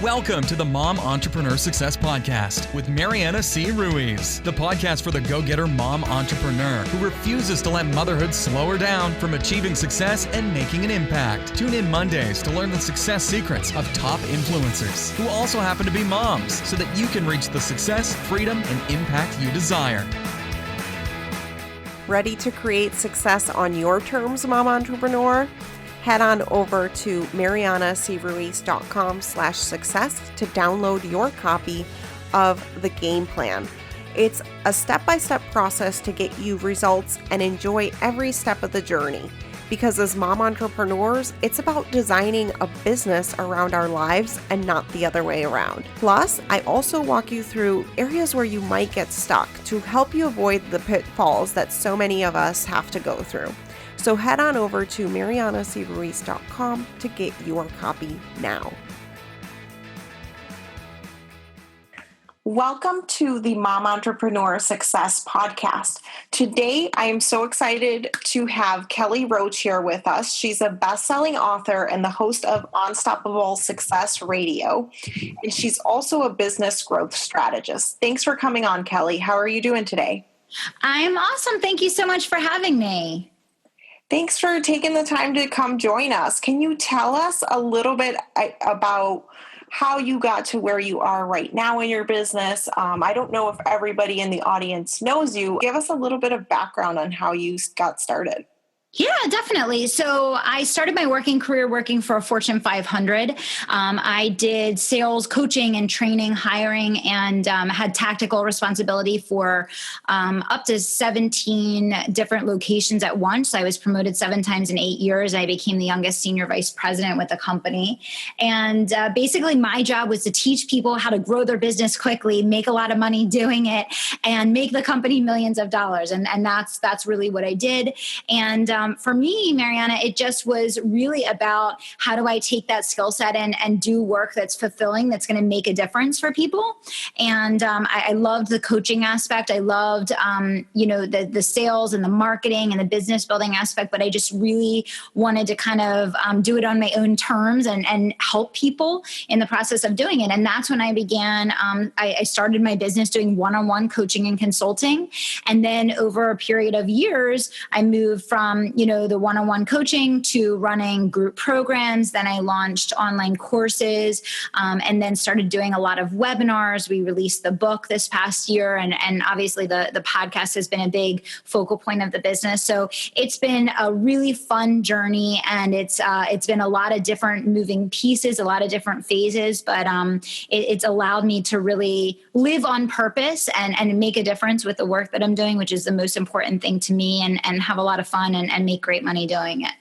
Welcome to the Mom Entrepreneur Success Podcast with Mariana C. Ruiz, the podcast for the go-getter mom entrepreneur who refuses to let motherhood slow her down from achieving success and making an impact. Tune in Mondays to learn the success secrets of top influencers who also happen to be moms so that you can reach the success, freedom, and impact you desire. Ready to create success on your terms, mom entrepreneur? Head on over to marianacruiz.com/success to download your copy of the game plan. It's a step-by-step process to get you results and enjoy every step of the journey. Because as mom entrepreneurs, it's about designing a business around our lives and not the other way around. Plus, I also walk you through areas where you might get stuck to help you avoid the pitfalls that so many of us have to go through. So head on over to marianacruiz.com to get your copy now. Welcome to the Mom Entrepreneur Success Podcast. Today, I am so excited to have Kelly Roach here with us. She's a best-selling author and the host of Unstoppable Success Radio, and she's also a business growth strategist. Thanks for coming on, Kelly. How are you doing today? I'm awesome. Thank you so much for having me. Thanks for taking the time to come join us. Can you tell us a little bit about how you got to where you are right now in your business? I don't know if everybody in the audience knows you. Give us a little bit of background on how you got started. Yeah, definitely. So I started my working career working for a Fortune 500. I did sales, coaching, and training, hiring, and had tactical responsibility for up to 17 different locations at once. I was promoted 7 times in 8 years. I became the youngest senior vice president with the company. And basically my job was to teach people how to grow their business quickly, make a lot of money doing it, and make the company millions of dollars. And that's really what I did. And for me, Mariana, it just was really about how do I take that skill set and do work that's fulfilling, that's going to make a difference for people. And I loved the coaching aspect. I loved, the sales and the marketing and the business building aspect, but I just really wanted to kind of do it on my own terms and help people in the process of doing it. And that's when I began, I started my business doing one-on-one coaching and consulting. And then over a period of years, I moved from the one-on-one coaching to running group programs. Then I launched online courses and then started doing a lot of webinars. We released the book this past year. And obviously the podcast has been a big focal point of the business. So it's been a really fun journey, and it's been a lot of different moving pieces, a lot of different phases, but it's allowed me to really live on purpose and make a difference with the work that I'm doing, which is the most important thing to me, and have a lot of fun and make great money doing it.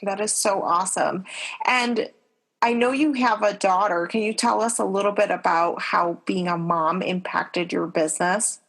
That is so awesome. And I know you have a daughter. Can you tell us a little bit about how being a mom impacted your business?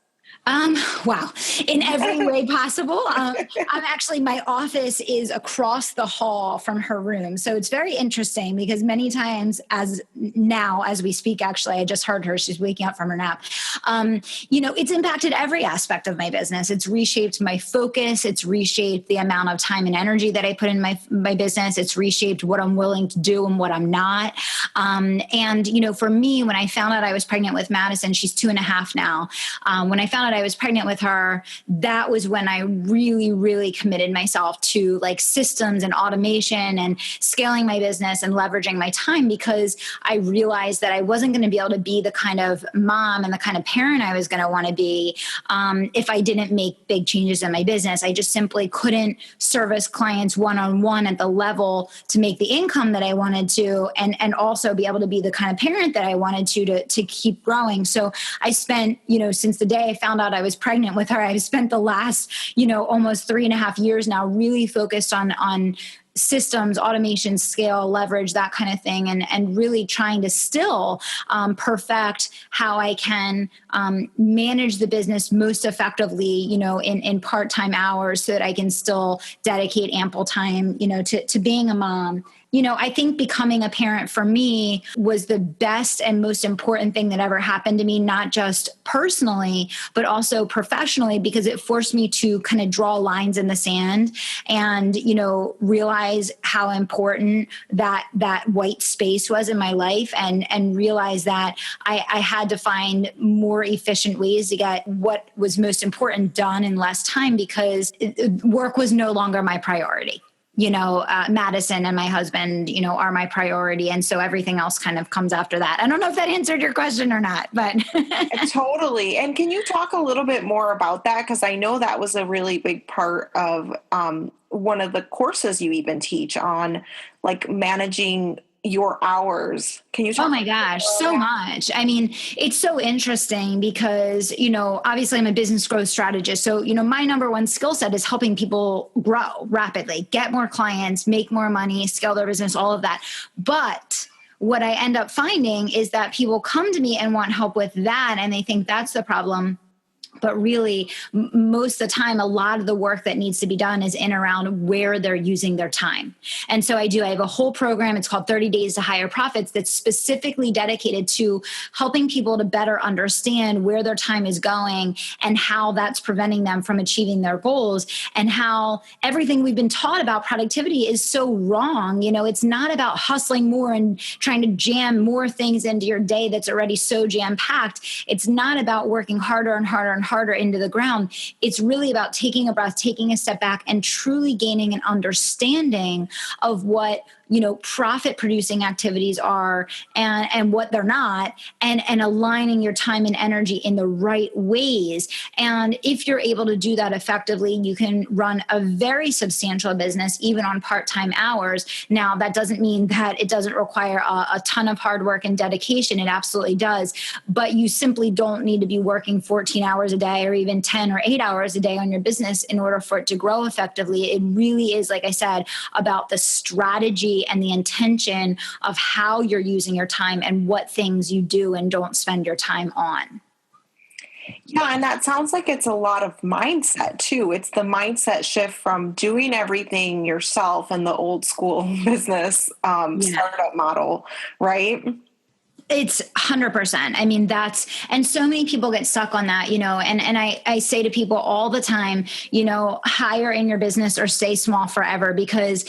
Wow. In every way possible. My office is across the hall from her room. So it's very interesting because many times as we speak, actually, I just heard her, she's waking up from her nap. It's impacted every aspect of my business. It's reshaped my focus. It's reshaped the amount of time and energy that I put in my business. It's reshaped what I'm willing to do and what I'm not. For me, when I found out I was pregnant with Madison, she's 2.5 now. When I found out I was pregnant with her, that was when I really, really committed myself to systems and automation and scaling my business and leveraging my time, because I realized that I wasn't going to be able to be the kind of mom and the kind of parent I was going to want to be if I didn't make big changes in my business. I just simply couldn't service clients one-on-one at the level to make the income that I wanted to, and also be able to be the kind of parent that I wanted to keep growing. So I spent, since the day I found out I was pregnant with her, I've spent the last, almost 3.5 years now really focused on systems, automation, scale, leverage, that kind of thing, and really trying to still perfect how I can manage the business most effectively, in part-time hours, so that I can still dedicate ample time, to being a mom I think becoming a parent for me was the best and most important thing that ever happened to me, not just personally, but also professionally, because it forced me to kind of draw lines in the sand and, realize how important that white space was in my life, and realize that I had to find more efficient ways to get what was most important done in less time, because work was no longer my priority. Madison and my husband, are my priority. And so everything else kind of comes after that. I don't know if that answered your question or not, but. Totally. And can you talk a little bit more about that? Because I know that was a really big part of one of the courses you even teach on, like managing your hours. Can you talk? Oh my gosh, so much. I mean, it's so interesting because, obviously I'm a business growth strategist. So, my number one skill set is helping people grow rapidly, get more clients, make more money, scale their business, all of that. But what I end up finding is that people come to me and want help with that, and they think that's the problem. But really, most of the time, a lot of the work that needs to be done is in around where they're using their time. And so I have a whole program. It's called 30 Days to Higher Profits, that's specifically dedicated to helping people to better understand where their time is going and how that's preventing them from achieving their goals, and how everything we've been taught about productivity is so wrong. It's not about hustling more and trying to jam more things into your day that's already so jam-packed. It's not about working harder and harder and harder into the ground. It's really about taking a breath, taking a step back, and truly gaining an understanding of what profit producing activities are and what they're not, and aligning your time and energy in the right ways. And if you're able to do that effectively, you can run a very substantial business, even on part-time hours. Now, that doesn't mean that it doesn't require a ton of hard work and dedication. It absolutely does. But you simply don't need to be working 14 hours a day or even 10 or 8 hours a day on your business in order for it to grow effectively. It really is, like I said, about the strategy and the intention of how you're using your time and what things you do and don't spend your time on. Yeah, and that sounds like it's a lot of mindset too. It's the mindset shift from doing everything yourself in the old school business startup model, right? It's 100%. I mean, and so many people get stuck on that, and I say to people all the time, hire in your business or stay small forever, because,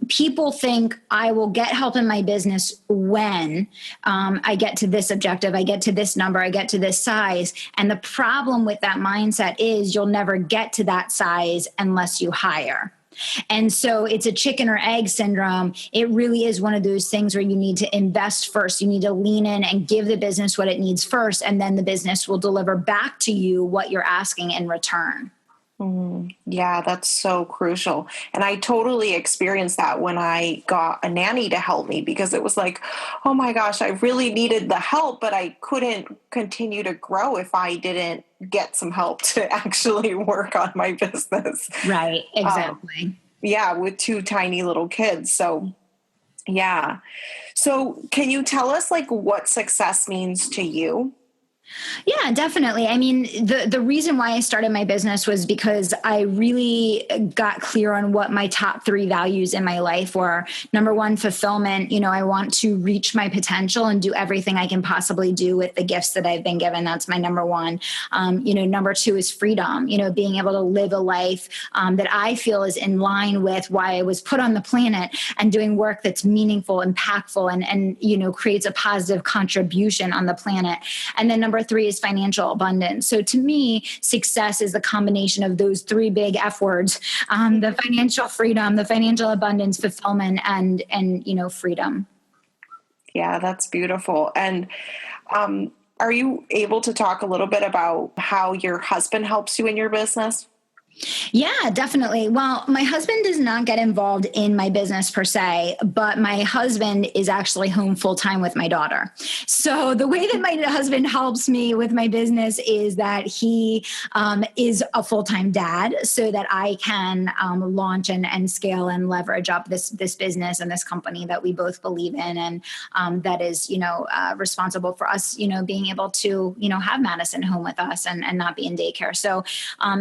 people think I will get help in my business when I get to this objective, I get to this number, I get to this size. And the problem with that mindset is you'll never get to that size unless you hire. And so it's a chicken or egg syndrome. It really is one of those things where you need to invest first. You need to lean in and give the business what it needs first, and then the business will deliver back to you what you're asking in return. Yeah, that's so crucial. And I totally experienced that when I got a nanny to help me, because it was like, oh my gosh, I really needed the help, but I couldn't continue to grow if I didn't get some help to actually work on my business. Right, exactly. With two tiny little kids. So, yeah. So can you tell us what success means to you? Yeah, definitely. I mean, the reason why I started my business was because I really got clear on what my top 3 values in my life were. Number 1, fulfillment. I want to reach my potential and do everything I can possibly do with the gifts that I've been given. That's my number 1. Number 2 is freedom, being able to live a life that I feel is in line with why I was put on the planet, and doing work that's meaningful, impactful, and creates a positive contribution on the planet. And then number 3 is financial abundance. So to me, success is the combination of those 3 big F words: the financial freedom, the financial abundance, fulfillment, and freedom. Yeah, that's beautiful. And are you able to talk a little bit about how your husband helps you in your business? Yeah, definitely. Well, my husband does not get involved in my business per se, but my husband is actually home full time with my daughter. So the way that my husband helps me with my business is that he is a full-time dad, so that I can launch and scale and leverage up this business and this company that we both believe in, and that is, responsible for us, being able to, have Madison home with us and not be in daycare. So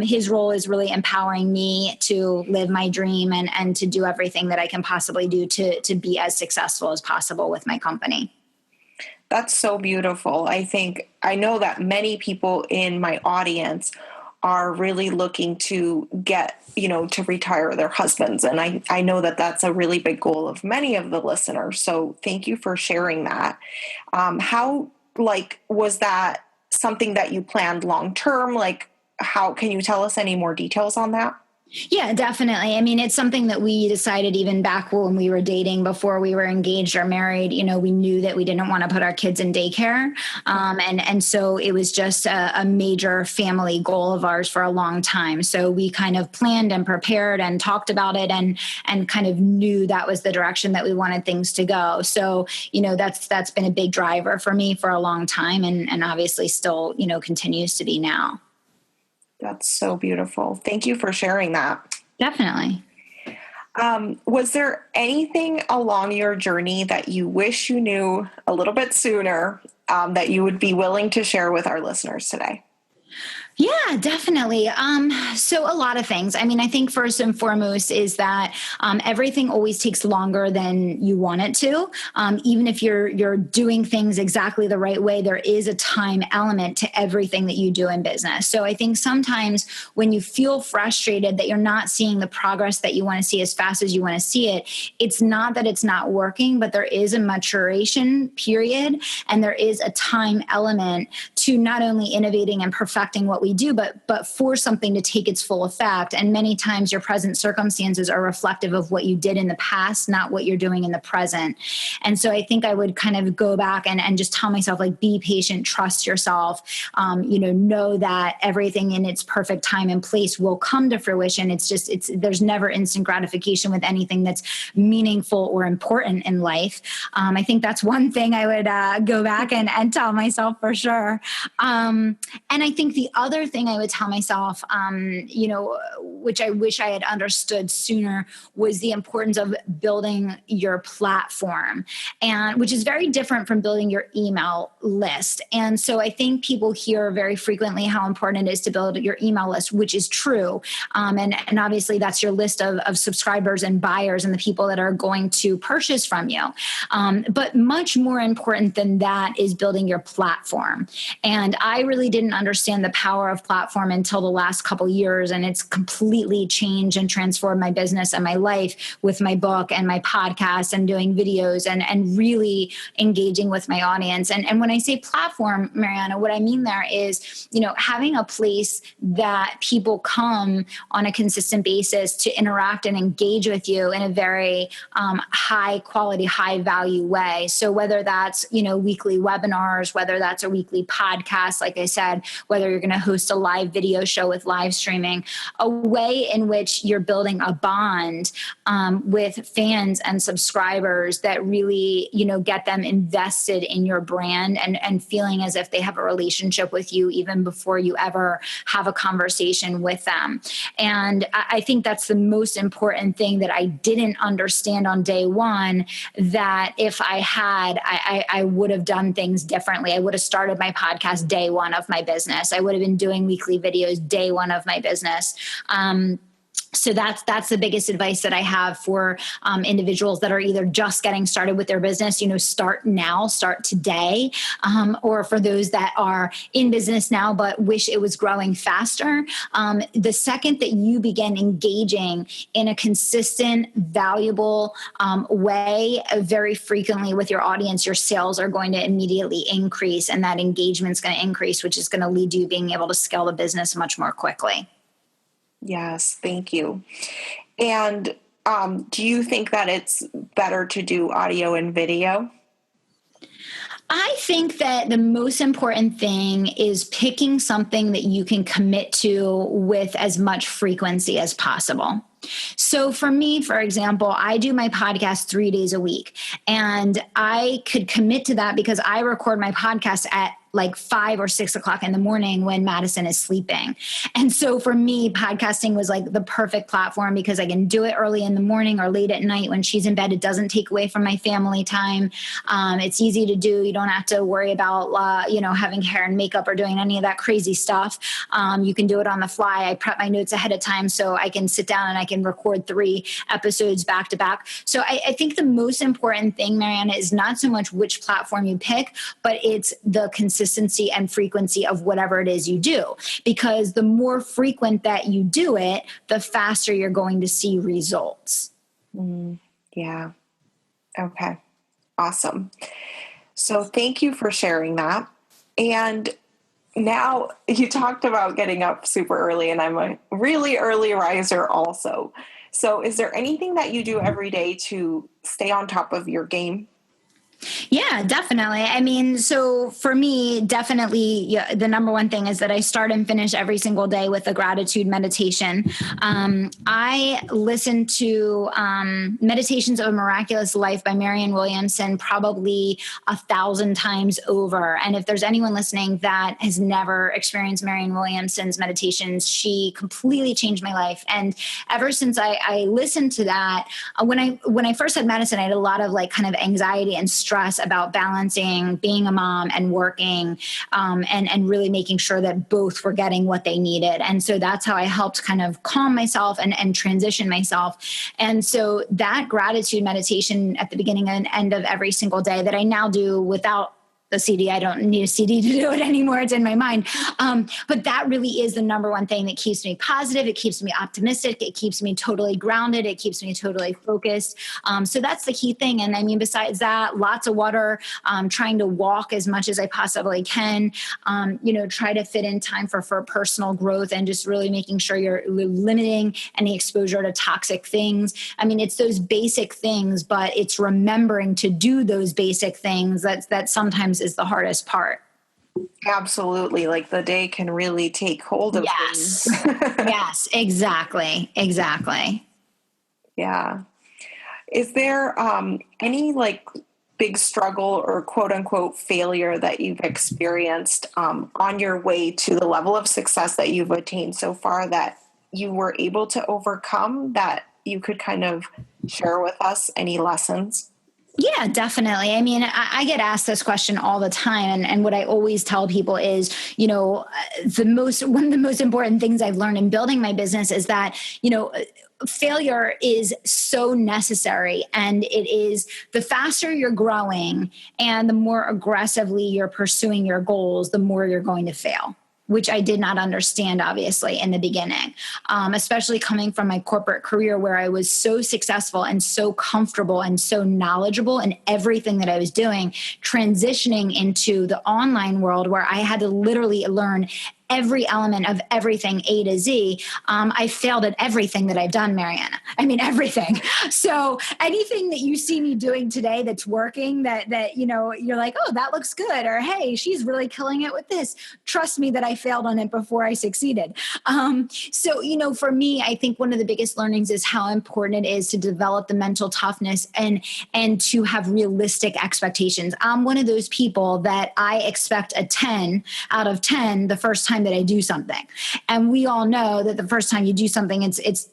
his role is really totally empowering me to live my dream and to do everything that I can possibly do to be as successful as possible with my company. That's so beautiful. I know that many people in my audience are really looking to get, to retire their husbands. And I know that that's a really big goal of many of the listeners. So thank you for sharing that. Was that something that you planned long-term? How can you tell us any more details on that? Yeah, definitely. I mean, it's something that we decided even back when we were dating, before we were engaged or married. We knew that we didn't want to put our kids in daycare. And so it was just a major family goal of ours for a long time. So we kind of planned and prepared and talked about it and kind of knew that was the direction that we wanted things to go. So, that's been a big driver for me for a long time, and obviously still, continues to be now. That's so beautiful. Thank you for sharing that. Definitely. Was there anything along your journey that you wish you knew a little bit sooner that you would be willing to share with our listeners today? Yeah, definitely. So a lot of things. I mean, I think first and foremost is that everything always takes longer than you want it to. Even if you're doing things exactly the right way, there is a time element to everything that you do in business. So I think sometimes when you feel frustrated that you're not seeing the progress that you want to see as fast as you want to see it, it's not that it's not working, but there is a maturation period, and there is a time element to not only innovating and perfecting what we do, but for something to take its full effect. And many times your present circumstances are reflective of what you did in the past, not what you're doing in the present. And so I think I would kind of go back and just tell myself, be patient, trust yourself, know that everything in its perfect time and place will come to fruition. There's never instant gratification with anything that's meaningful or important in life. I think that's one thing I would go back and tell myself for sure. And I think the other thing I would tell myself, which I wish I had understood sooner, was the importance of building your platform, and which is very different from building your email list. And so I think people hear very frequently how important it is to build your email list, which is true. And obviously that's your list of subscribers and buyers and the people that are going to purchase from you. But much more important than that is building your platform. And I really didn't understand the power of platform until the last couple years, and it's completely changed and transformed my business and my life with my book and my podcast and doing videos and really engaging with my audience. And when I say platform, Mariana, what I mean there is, having a place that people come on a consistent basis to interact and engage with you in a very high quality, high value way. So whether that's, weekly webinars, whether that's a weekly podcast, like I said, whether you're going to host a live video show with live streaming, a way in which you're building a bond with fans and subscribers that really, get them invested in your brand and feeling as if they have a relationship with you even before you ever have a conversation with them. And I think that's the most important thing that I didn't understand on day one, that if I had, I would have done things differently. I would have started my podcast day one of my business. I would have been doing weekly videos day one of my business. So that's the biggest advice that I have for individuals that are either just getting started with their business, start now, start today, or for those that are in business now but wish it was growing faster. The second that you begin engaging in a consistent, valuable way very frequently with your audience, your sales are going to immediately increase, and that engagement's going to increase, which is going to lead to you being able to scale the business much more quickly. Yes, thank you. And do you think that it's better to do audio and video? I think that the most important thing is picking something that you can commit to with as much frequency as possible. So for me, for example, I do my podcast 3 days a week, and I could commit to that because I record my podcast at like 5 or 6 o'clock in the morning when Madison is sleeping. And so for me, podcasting was like the perfect platform because I can do it early in the morning or late at night when she's in bed. It doesn't take away from my family time. It's easy to do. You don't have to worry about, having hair and makeup or doing any of that crazy stuff. You can do it on the fly. I prep my notes ahead of time so I can sit down and I can record 3 episodes back to back. So I think the most important thing, Mariana, is not so much which platform you pick, but it's the consistency and frequency of whatever it is you do. Because the more frequent that you do it, the faster you're going to see results. Yeah. Okay. Awesome. So thank you for sharing that. And now you talked about getting up super early, and I'm a really early riser also. So is there anything that you do every day to stay on top of your game? Yeah, definitely. I mean, so for me, definitely the number one thing is that I start and finish every single day with a gratitude meditation. I listen to Meditations of a Miraculous Life by Marianne Williamson probably 1,000 times over. And if there's anyone listening that has never experienced Marianne Williamson's meditations, she completely changed my life. And ever since I listened to that, when I first had Madison, I had a lot of like kind of anxiety and stress about balancing being a mom and working, and really making sure that both were getting what they needed. And so that's how I helped kind of calm myself and transition myself. And so that gratitude meditation at the beginning and end of every single day that I now do without the CD. I don't need a CD to do it anymore. It's in my mind. But that really is the number one thing that keeps me positive. It keeps me optimistic. It keeps me totally grounded. It keeps me totally focused. So that's the key thing. And I mean, besides that, lots of water, trying to walk as much as I possibly can, try to fit in time for personal growth and just really making sure you're limiting any exposure to toxic things. I mean, it's those basic things, but it's remembering to do those basic things that sometimes is the hardest part. Absolutely. Like the day can really take hold of things. Yes, exactly. Yeah. Is there any like big struggle or quote unquote failure that you've experienced on your way to the level of success that you've attained so far that you were able to overcome, that you could kind of share with us any lessons? Yeah, definitely. I mean, I get asked this question all the time. And what I always tell people is, one of the most important things I've learned in building my business is that, failure is so necessary. And it is the faster you're growing and the more aggressively you're pursuing your goals, the more you're going to fail, which I did not understand, obviously, in the beginning, especially coming from my corporate career where I was so successful and so comfortable and so knowledgeable in everything that I was doing, transitioning into the online world where I had to literally learn every element of everything A to Z. I failed at everything that I've done, Mariana. I mean, everything. So anything that you see me doing today that's working, that you're like, oh, that looks good. Or, hey, she's really killing it with this. Trust me that I failed on it before I succeeded. So, for me, I think one of the biggest learnings is how important it is to develop the mental toughness and to have realistic expectations. I'm one of those people that I expect a 10 out of 10 the first time that I do something. And we all know that the first time you do something, it's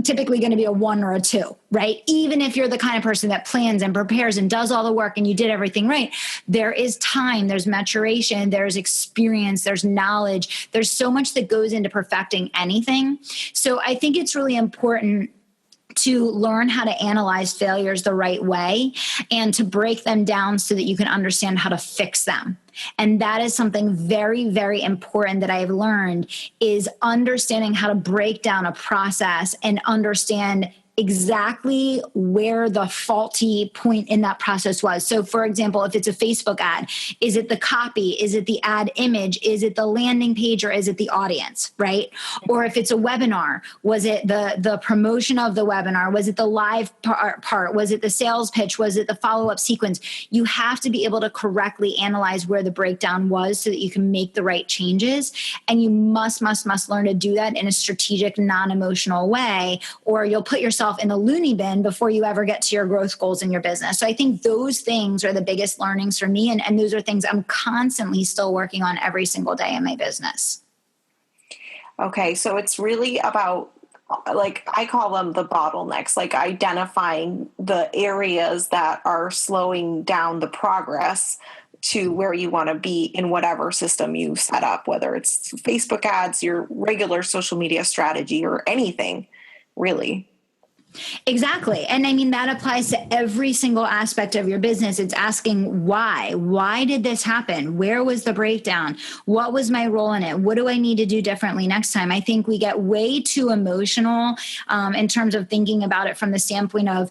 typically going to be a 1 or a 2, right? Even if you're the kind of person that plans and prepares and does all the work and you did everything right, there is time, there's maturation, there's experience, there's knowledge. There's so much that goes into perfecting anything. So I think it's really important to learn how to analyze failures the right way and to break them down so that you can understand how to fix them. And that is something very, very important that I've learned, is understanding how to break down a process and understand exactly where the faulty point in that process was. So for example, if it's a Facebook ad, is it the copy? Is it the ad image? Is it the landing page, or is it the audience, right? Or if it's a webinar, was it the promotion of the webinar? Was it the live part? Was it the sales pitch? Was it the follow-up sequence? You have to be able to correctly analyze where the breakdown was so that you can make the right changes. And you must learn to do that in a strategic, non-emotional way, or you'll put yourself yourself in a loony bin before you ever get to your growth goals in your business. So I think those things are the biggest learnings for me. And those are things I'm constantly still working on every single day in my business. Okay. So it's really about, like, I call them the bottlenecks, like identifying the areas that are slowing down the progress to where you want to be in whatever system you set up, whether it's Facebook ads, your regular social media strategy, or anything, really. Exactly. And I mean, that applies to every single aspect of your business. It's asking why. Why did this happen? Where was the breakdown? What was my role in it? What do I need to do differently next time? I think we get way too emotional in terms of thinking about it from the standpoint of,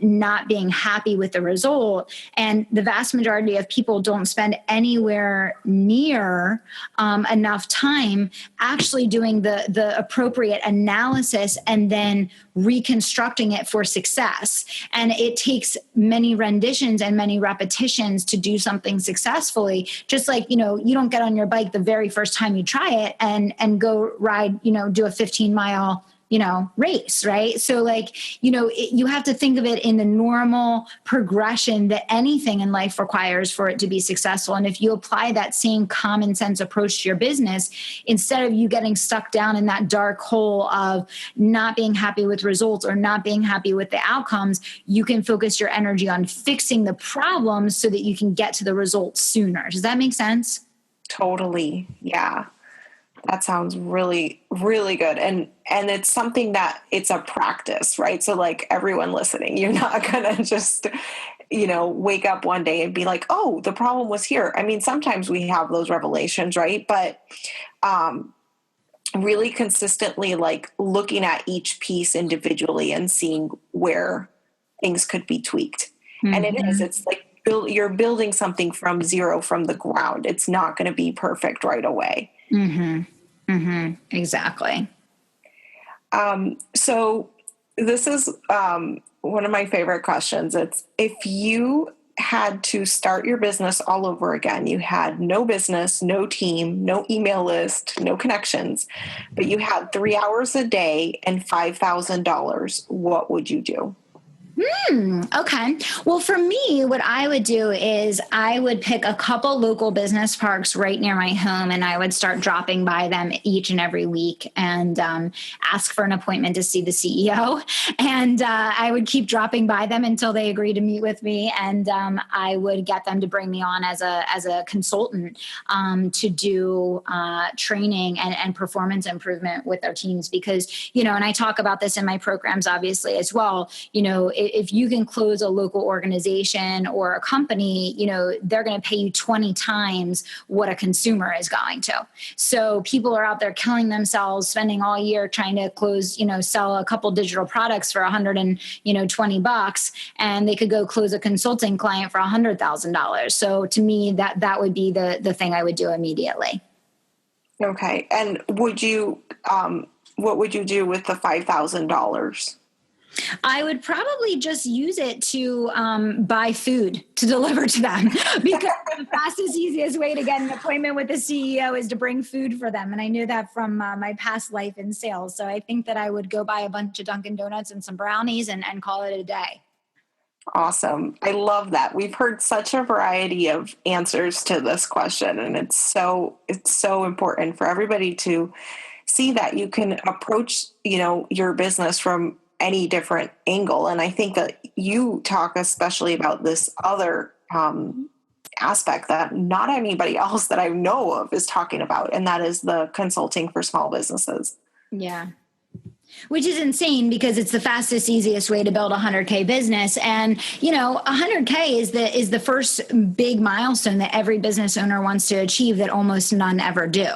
not being happy with the result. And the vast majority of people don't spend anywhere near enough time actually doing the appropriate analysis and then reconstructing it for success. And it takes many renditions and many repetitions to do something successfully. Just like, you don't get on your bike the very first time you try it and go ride, do a 15-mile race, right? So you have to think of it in the normal progression that anything in life requires for it to be successful. And if you apply that same common sense approach to your business, instead of you getting stuck down in that dark hole of not being happy with results or not being happy with the outcomes, you can focus your energy on fixing the problems so that you can get to the results sooner. Does that make sense? Totally. Yeah. That sounds really, really good. And it's something that it's a practice, right? So like everyone listening, you're not going to just, wake up one day and be like, oh, the problem was here. I mean, sometimes we have those revelations, right? But really consistently like looking at each piece individually and seeing where things could be tweaked. Mm-hmm. And it's like you're building something from zero, from the ground. It's not going to be perfect right away. Mm-hmm. Mm-hmm. Exactly. So this is one of my favorite questions. It's, if you had to start your business all over again, you had no business, no team, no email list, no connections, but you had 3 hours a day and $5,000, what would you do? Okay. Well, for me, what I would do is I would pick a couple local business parks right near my home, and I would start dropping by them each and every week and ask for an appointment to see the CEO. And I would keep dropping by them until they agree to meet with me. And I would get them to bring me on as a consultant to do training and performance improvement with their teams. Because, and I talk about this in my programs, obviously, as well, if you can close a local organization or a company, they're going to pay you 20 times what a consumer is going to. So people are out there killing themselves, spending all year trying to close, sell a couple digital products for $120, and they could go close a consulting client for $100,000. So to me, that would be the thing I would do immediately. Okay. And would you, what would you do with the $5,000? I would probably just use it to buy food to deliver to them, because the fastest, easiest way to get an appointment with the CEO is to bring food for them. And I knew that from my past life in sales. So I think that I would go buy a bunch of Dunkin' Donuts and some brownies and call it a day. Awesome. I love that. We've heard such a variety of answers to this question, and it's so important for everybody to see that you can approach, your business from any different angle. And I think that you talk especially about this other aspect that not anybody else that I know of is talking about, and that is the consulting for small businesses. Yeah. Which is insane, because it's the fastest, easiest way to build a 100K business. And, 100K is the first big milestone that every business owner wants to achieve that almost none ever do.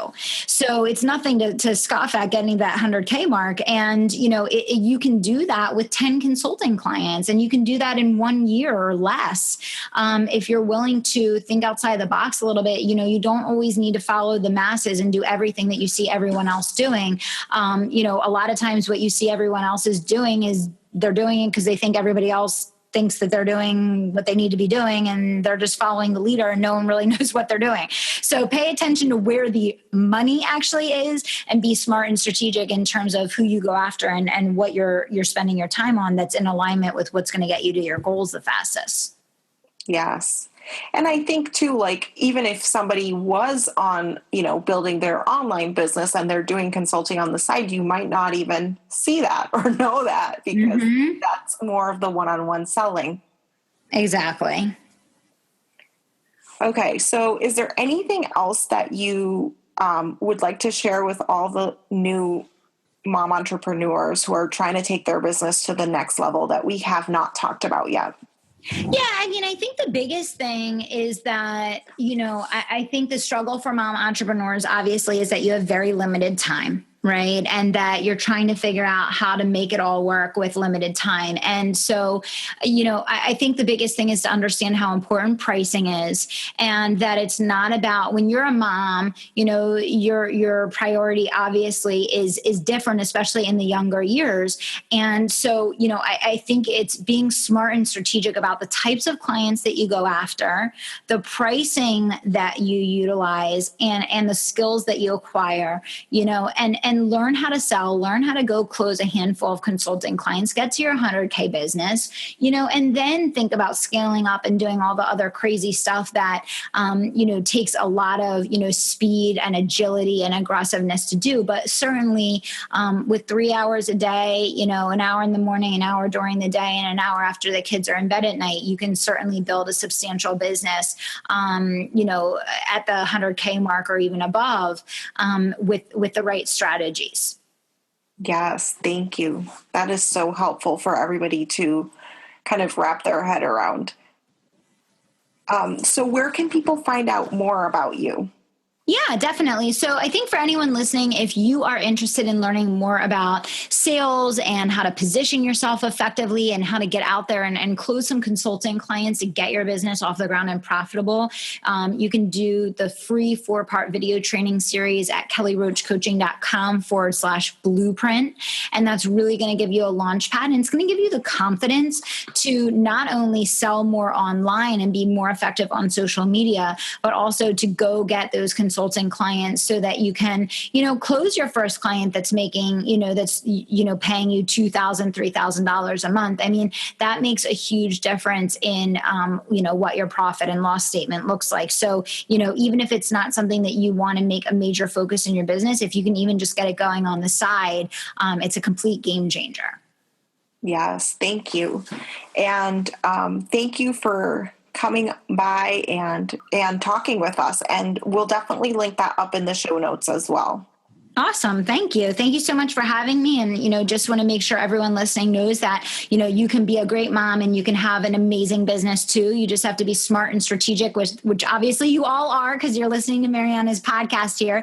So it's nothing to scoff at getting that 100K mark. And, you can do that with 10 consulting clients, and you can do that in 1 year or less. If you're willing to think outside the box a little bit, you don't always need to follow the masses and do everything that you see everyone else doing. A lot of times what you see everyone else is doing is they're doing it because they think everybody else thinks that they're doing what they need to be doing and they're just following the leader and no one really knows what they're doing. So pay attention to where the money actually is and be smart and strategic in terms of who you go after and what you're spending your time on that's in alignment with what's going to get you to your goals the fastest. Yes. And I think too, like, even if somebody was on, building their online business and they're doing consulting on the side, you might not even see that or know that because that's more of the one-on-one selling. Exactly. Okay. So is there anything else that you would like to share with all the new mom entrepreneurs who are trying to take their business to the next level that we have not talked about yet? Yeah, I mean, I think the biggest thing is that, I think the struggle for mom entrepreneurs obviously is that you have very limited time, right? And that you're trying to figure out how to make it all work with limited time. And so, I think the biggest thing is to understand how important pricing is and that it's not about when you're a mom, your priority obviously is different, especially in the younger years. And so, I think it's being smart and strategic about the types of clients that you go after, the pricing that you utilize and the skills that you acquire, and learn how to sell, learn how to go close a handful of consulting clients, get to your 100K business, and then think about scaling up and doing all the other crazy stuff that, takes a lot of, speed and agility and aggressiveness to do. But certainly with 3 hours a day, an hour in the morning, an hour during the day, and an hour after the kids are in bed at night, you can certainly build a substantial business, at the 100K mark or even above with the right strategies. Yes, thank you. That is so helpful for everybody to kind of wrap their head around. So where can people find out more about you? Yeah, definitely. So I think for anyone listening, if you are interested in learning more about sales and how to position yourself effectively and how to get out there and close some consulting clients to get your business off the ground and profitable, you can do the free 4-part video training series at kellyroachcoaching.com/blueprint. And that's really going to give you a launch pad. And it's going to give you the confidence to not only sell more online and be more effective on social media, but also to go get those consulting clients so that you can, close your first client that's making, that's, paying you $2,000, $3,000 a month. I mean, that makes a huge difference in, what your profit and loss statement looks like. So, even if it's not something that you want to make a major focus in your business, if you can even just get it going on the side, it's a complete game changer. Yes. Thank you. And thank you for coming by and talking with us. And we'll definitely link that up in the show notes as well. Awesome. Thank you. Thank you so much for having me. And, just want to make sure everyone listening knows that, you can be a great mom and you can have an amazing business too. You just have to be smart and strategic, which obviously you all are because you're listening to Mariana's podcast here.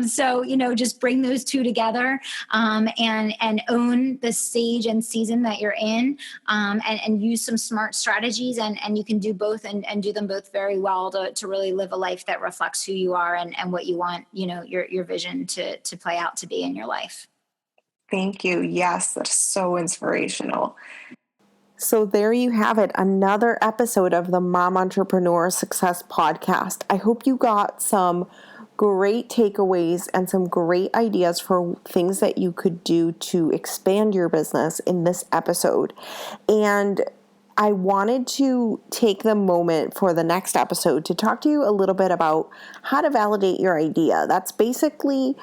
So, just bring those two together and own the stage and season that you're in and use some smart strategies and you can do both and do them both very well to really live a life that reflects who you are and what you want, your vision to play out to be in your life. Thank you. Yes, that's so inspirational. So there you have it, another episode of the Mom Entrepreneur Success Podcast. I hope you got some great takeaways and some great ideas for things that you could do to expand your business in this episode. And I wanted to take the moment for the next episode to talk to you a little bit about how to validate your idea. That's basically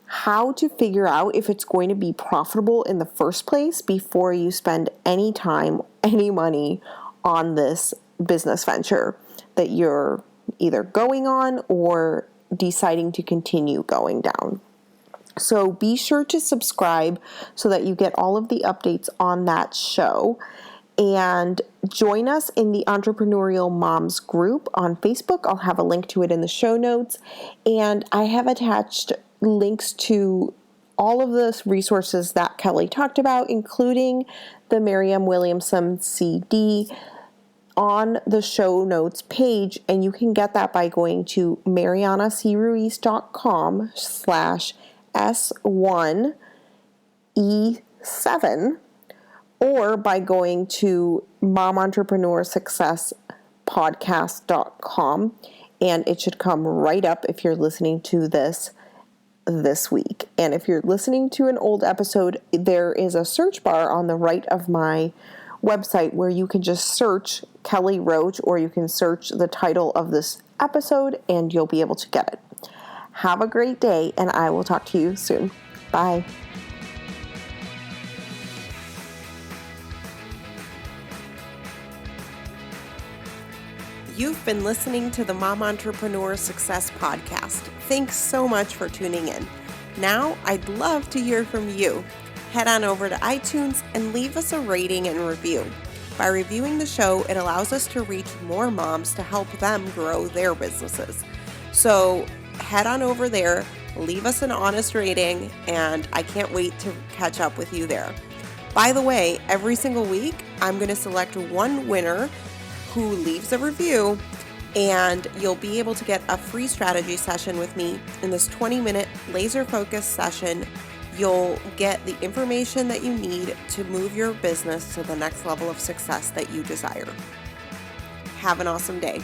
how to figure out if it's going to be profitable in the first place before you spend any time, any money on this business venture that you're either going on or deciding to continue going down. So be sure to subscribe so that you get all of the updates on that show. And join us in the Entrepreneurial Moms group on Facebook. I'll have a link to it in the show notes. And I have attached links to all of the resources that Kelly talked about, including the Merriam-Williamson CD on the show notes page. And you can get that by going to marianacruiz.com/S1E7 or by going to momentrepreneursuccesspodcast.com, and it should come right up if you're listening to this week. And if you're listening to an old episode, there is a search bar on the right of my website where you can just search Kelly Roach, or you can search the title of this episode and you'll be able to get it. Have a great day, and I will talk to you soon. Bye. You've been listening to the Mom Entrepreneur Success Podcast. Thanks so much for tuning in. Now, I'd love to hear from you. Head on over to iTunes and leave us a rating and review. By reviewing the show, it allows us to reach more moms to help them grow their businesses. So head on over there, leave us an honest rating, and I can't wait to catch up with you there. By the way, every single week, I'm going to select one winner who leaves a review, and you'll be able to get a free strategy session with me. In this 20-minute laser-focused session, you'll get the information that you need to move your business to the next level of success that you desire. Have an awesome day.